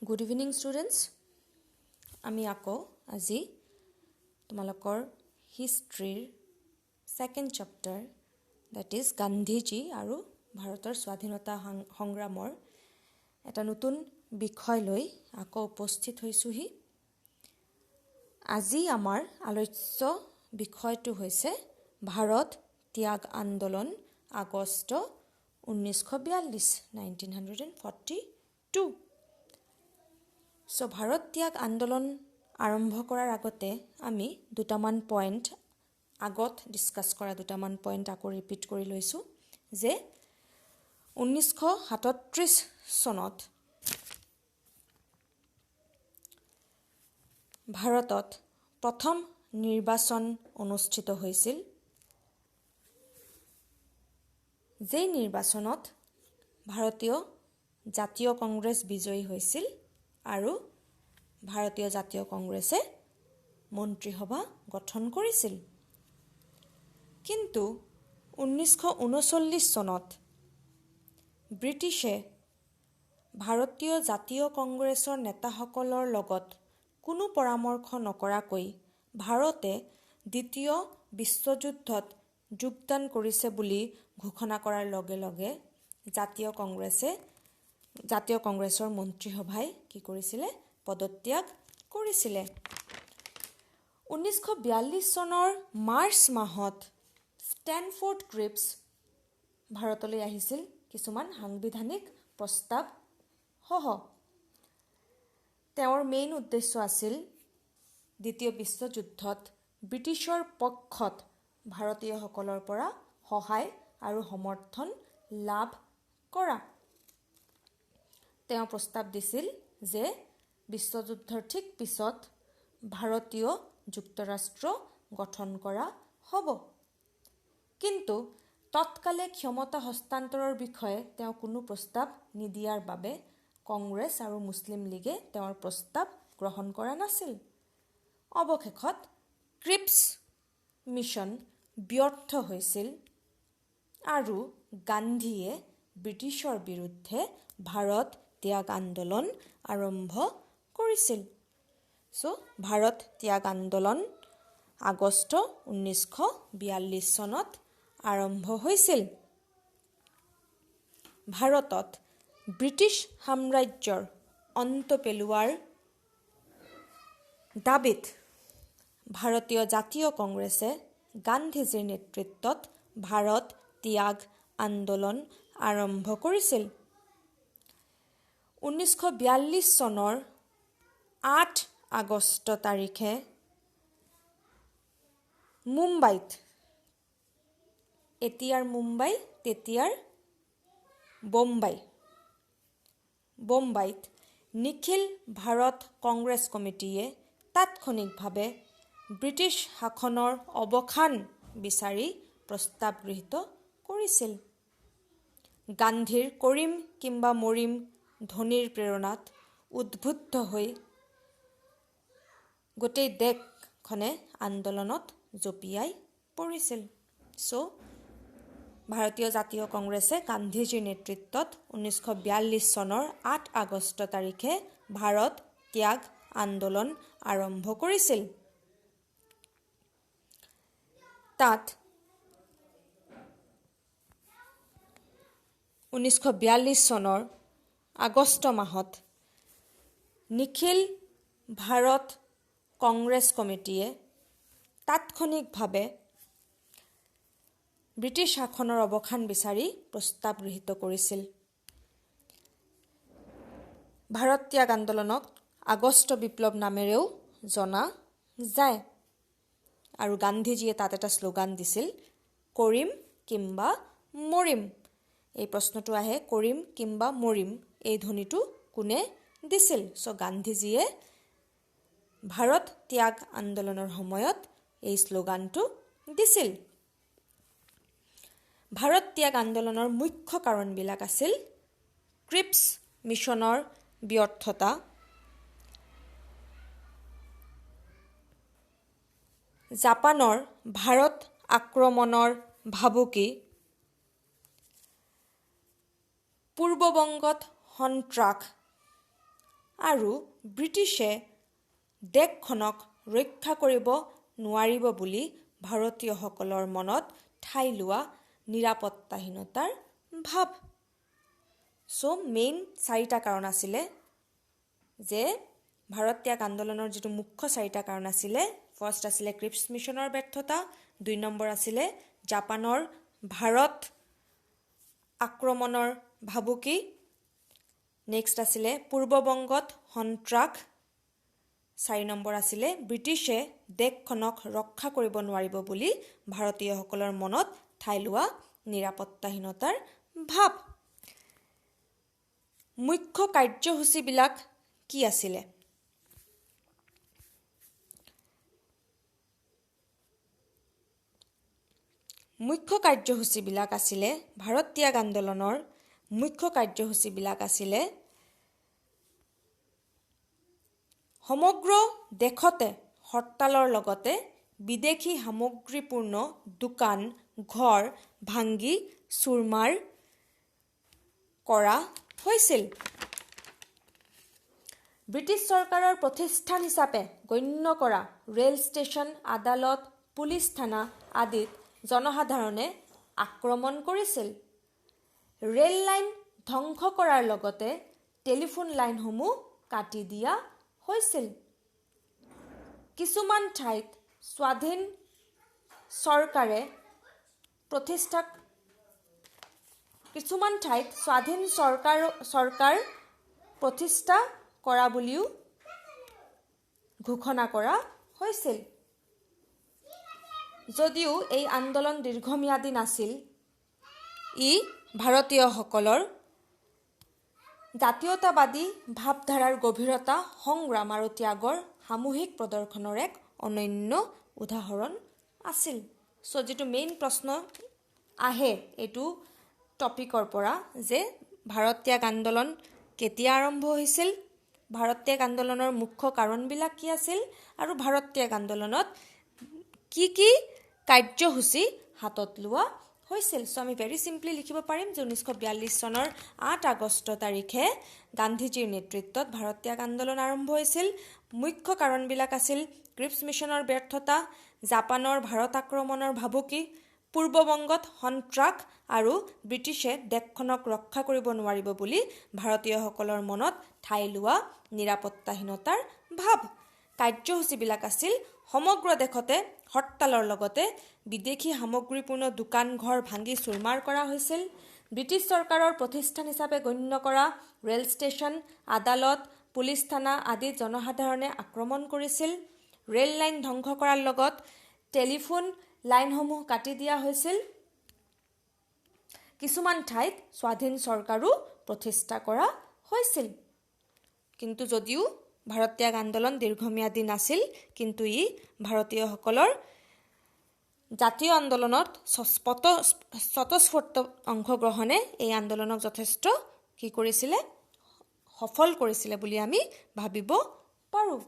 Good evening students. আমি আকৌ আজি তোমালোকৰ হিষ্ট্ৰীৰ second chapter that is Gandhiji আৰু ভাৰতৰ স্বাধীনতা সংগ্ৰামৰ এটা নতুন বিষয় লৈ আকৌ উপস্থিত হৈছোহি। আজি আমাৰ আলোচ্য বিষয়টো হৈছে ভাৰত ত্যাগ আন্দোলন আগষ্ট 1942 So ভাৰত ত্যাগ আন্দোলন আৰম্ভ কৰাৰ আগতে আমি দুটামান পইণ্ট আগত ডিসকাস কৰা দুটামান পইণ্ট আকৌ ৰিপিট কৰি লৈছো যে 1937 চনত ভাৰতত প্ৰথম নিৰ্বাচন অনুষ্ঠিত হৈছিল। যেই নিৰ্বাচনত ভাৰতীয় জাতীয় কংগ্ৰেছ বিজয়ী হৈছিল আৰু ভাৰতীয় জাতীয় কংগ্ৰেছে মন্ত্ৰীসভা গঠন কৰিছিল। কিন্তু 1939 চনত ব্ৰিটিছে ভাৰতীয় জাতীয় কংগ্ৰেছৰ নেতাসকলৰ লগত কোনো পৰামৰ্শ নকৰাকৈ ভাৰতে দ্বিতীয় বিশ্বযুদ্ধত যোগদান কৰিছে বুলি ঘোষণা কৰাৰ লগে লগে জাতীয় কংগ্ৰেছৰ মন্ত্ৰীসভাই কি কৰিছিলে পদত্যাগ কৰিছিলে। 1942 চনৰ মাৰ্চ মাহত ষ্টেনফোৰ্ড ক্ৰিপছ ভাৰতলৈ আহিছিল কিছুমান সাংবিধানিক প্ৰস্তাৱ সহ। তেওঁৰ মেইন উদ্দেশ্য আছিল দ্বিতীয় বিশ্বযুদ্ধত ব্ৰিটিছৰ পক্ষত ভাৰতীয়সকলৰ পৰা সহায় আৰু সমৰ্থন লাভ কৰা। তেওঁ প্ৰস্তাৱ দিছিল যে বিশ্বযুদ্ধৰ ঠিক পিছত ভাৰতীয় যুক্তৰাষ্ট্ৰ গঠন কৰা হ'ব। কিন্তু তৎকালে ক্ষমতা হস্তান্তৰৰ বিষয়ে তেওঁ কোনো প্ৰস্তাৱ নিদিয়াৰ বাবে কংগ্ৰেছ আৰু মুছলিম লীগে তেওঁৰ প্ৰস্তাৱ গ্ৰহণ কৰা নাছিল। অৱশেষত ক্ৰিপছ মিছন ব্যৰ্থ হৈছিল আৰু গান্ধীয়ে ব্ৰিটিছৰ বিৰুদ্ধে ভাৰত ত্যাগ আন্দোলন আৰম্ভ কৰিছিল। ভাৰত ত্যাগ আন্দোলন আগষ্ট 1942 চনত আৰম্ভ হৈছিল। ভাৰতত ব্ৰিটিছ সাম্ৰাজ্যৰ অন্ত পেলোৱাৰ দাবীত ভাৰতীয় জাতীয় কংগ্ৰেছে গান্ধীজীৰ নেতৃত্বত ভাৰত ত্যাগ আন্দোলন আৰম্ভ কৰিছিল। 1942 চনৰ 8 আগষ্ট তাৰিখে মুম্বাইত এতিয়াৰ মুম্বাই তেতিয়াৰ বোম্বাইত নিখিল ভাৰত কংগ্ৰেছ কমিটিয়ে তাৎক্ষণিকভাৱে ব্ৰিটিছ শাসনৰ অৱসান বিচাৰি প্ৰস্তাৱ গৃহীত কৰিছিল। গান্ধীৰ কৰিম কিম্বা মৰিম ধ্বনিৰ প্ৰেৰণাত উদ্বুদ্ধ হৈ গোটেই দেশখনে আন্দোলনত জঁপিয়াই পৰিছিল। ভাৰতীয় জাতীয় কংগ্ৰেছে গান্ধীজীৰ নেতৃত্বত 1942 চনৰ 8 আগষ্ট তাৰিখে ভাৰত ত্যাগ আন্দোলন আৰম্ভ কৰিছিল। তাত 1942 চনৰ আগষ্ট মাহত নিখিল ভাৰত কংগ্ৰেছ কমিটিয়ে তাৎক্ষণিকভাৱে ব্ৰিটিছ শাসনৰ অৱসান বিচাৰি প্ৰস্তাৱ গৃহীত কৰিছিল। ভাৰত ত্যাগ আন্দোলনক আগষ্ট বিপ্লৱ নামেৰেও জনা যায় আৰু গান্ধীজীয়ে তাত এটা শ্লোগান দিছিল কৰিম কিম্বা মৰিম। এই প্ৰশ্নটো আহে কৰিম কিম্বা মৰিম এই ধ্বনিটো কোনে দিছিল। গান্ধীজীয়ে ভাৰত ত্যাগ আন্দোলনৰ সময়ত এই শ্লোগানটো দিছিল। ভাৰত ত্যাগ আন্দোলনৰ মুখ্য কাৰণবিলাক আছিল ক্ৰিপছ মিছনৰ ব্যৰ্থতা, জাপানৰ ভাৰত আক্ৰমণৰ ভাবুকি, পূৰ্ববংগত সন্ত্ৰাস আৰু ব্ৰিটিছে দেশখনক ৰক্ষা কৰিব নোৱাৰিব বুলি ভাৰতীয়সকলৰ মনত ঠাই লোৱা নিৰাপত্তাহীনতাৰ ভাৱ। মেইন 4টা কাৰণ আছিলে যে ভাৰত ত্যাগ আন্দোলনৰ যিটো মুখ্য 4টা কাৰণ আছিলে। ফাৰ্ষ্ট আছিলে ক্ৰিপছ মিছনৰ ব্যৰ্থতা, 2 নম্বৰ আছিলে জাপানৰ ভাৰত আক্ৰমণৰ ভাবুকি, নেক্সট আছিলে পূৰ্ববংগত সন্ত্ৰাস, 4 নম্বৰ আছিলে ব্ৰিটিছে দেশখনক ৰক্ষা কৰিব নোৱাৰিব বুলি ভাৰতীয়সকলৰ মনত ঠাই লোৱা নিৰাপত্তাহীনতাৰ ভাৱ। মুখ্য কাৰ্যসূচীবিলাক কি আছিলে? মুখ্য কাৰ্যসূচীবিলাক আছিলে ভাৰত ত্যাগ আন্দোলনৰ মুখ্য কাৰ্যসূচীবিলাক আছিলে সমগ্ৰ দেশতে হৰতালৰ লগতে বিদেশী সামগ্ৰীপূৰ্ণ দোকান ঘৰ ভাঙি চুৰমাৰ কৰা হৈছিল। ব্ৰিটিছ চৰকাৰৰ প্ৰতিষ্ঠান হিচাপে গণ্য কৰা ৰেল ষ্টেচন, আদালত, পুলিচ থানা আদিত জনসাধাৰণে আক্ৰমণ কৰিছিল। ৰেল লাইন ধ্বংস কৰাৰ লগতে টেলিফোন লাইনসমূহ কাটি দিয়া হৈছিল। কিছুমান ঠাইত স্বাধীন চৰকাৰ প্ৰতিষ্ঠা কৰা বুলিও ঘোষণা কৰা হৈছিল। যদিও এই আন্দোলন দীৰ্ঘম্যাদী নাছিল, ই ভাৰতীয়সকলৰ জাতীয়তাবাদী ভাৱধাৰাৰ গভীৰতা, সংগ্ৰাম আৰু ত্যাগৰ সামূহিক প্ৰদৰ্শনৰ এক অনন্য উদাহৰণ আছিল। যিটো মেইন প্ৰশ্ন আহে এইটো টপিকৰ পৰা যে ভাৰত ত্যাগ আন্দোলন কেতিয়া আৰম্ভ হৈছিল, ভাৰত ত্যাগ আন্দোলনৰ মুখ্য কাৰণবিলাক কি আছিল আৰু ভাৰত ত্যাগ আন্দোলনত কি কি কাৰ্যসূচী হাতত লোৱা হৈছিল। আমি ভেৰি চিম্পলি লিখিব পাৰিম যে 1942 চনৰ 8 আগষ্ট তাৰিখে গান্ধীজীৰ নেতৃত্বত ভাৰত ত্যাগ আন্দোলন আৰম্ভ হৈছিল। মুখ্য কাৰণবিলাক আছিল ক্ৰিপছ মিছনৰ ব্যৰ্থতা, জাপানৰ ভাৰত আক্ৰমণৰ ভাবুকি, পূৰ্ববংগত সন্ত্ৰাস আৰু ব্ৰিটিছে দেশখনক ৰক্ষা কৰিব নোৱাৰিব বুলি ভাৰতীয়সকলৰ মনত ঠাই লোৱা নিৰাপত্তাহীনতাৰ ভাৱ। কাৰ্যসূচীবিলাক আছিল সমগ্ৰ দেশতে হৰতালৰ লগতে বিদেশী সামগ্ৰীপূৰ্ণ দোকান ঘৰ ভাঙি চুৰমাৰ কৰা হৈছিল। ব্ৰিটিছ চৰকাৰৰ প্ৰতিষ্ঠান হিচাপে গণ্য কৰা ৰেল ষ্টেচন, আদালত, পুলিচ থানা আদিত জনসাধাৰণে আক্ৰমণ কৰিছিল। ৰেল লাইন ধ্বংস কৰাৰ লগত টেলিফোন লাইনসমূহ কাটি দিয়া হৈছিল। কিছুমান ঠাইত স্বাধীন চৰকাৰো প্ৰতিষ্ঠা কৰা হৈছিল। কিন্তু যদিও ভাৰত ত্যাগ আন্দোলন দীৰ্ঘম্যাদী নাছিল, কিন্তু ই ভাৰতীয়সকলৰ জাতীয় আন্দোলনত স্বতঃস্ফূৰ্ত অংশগ্ৰহণে এই আন্দোলনক যথেষ্ট কি কৰিছিলে, সফল কৰিছিলে বুলি আমি ভাবিব পাৰোঁ।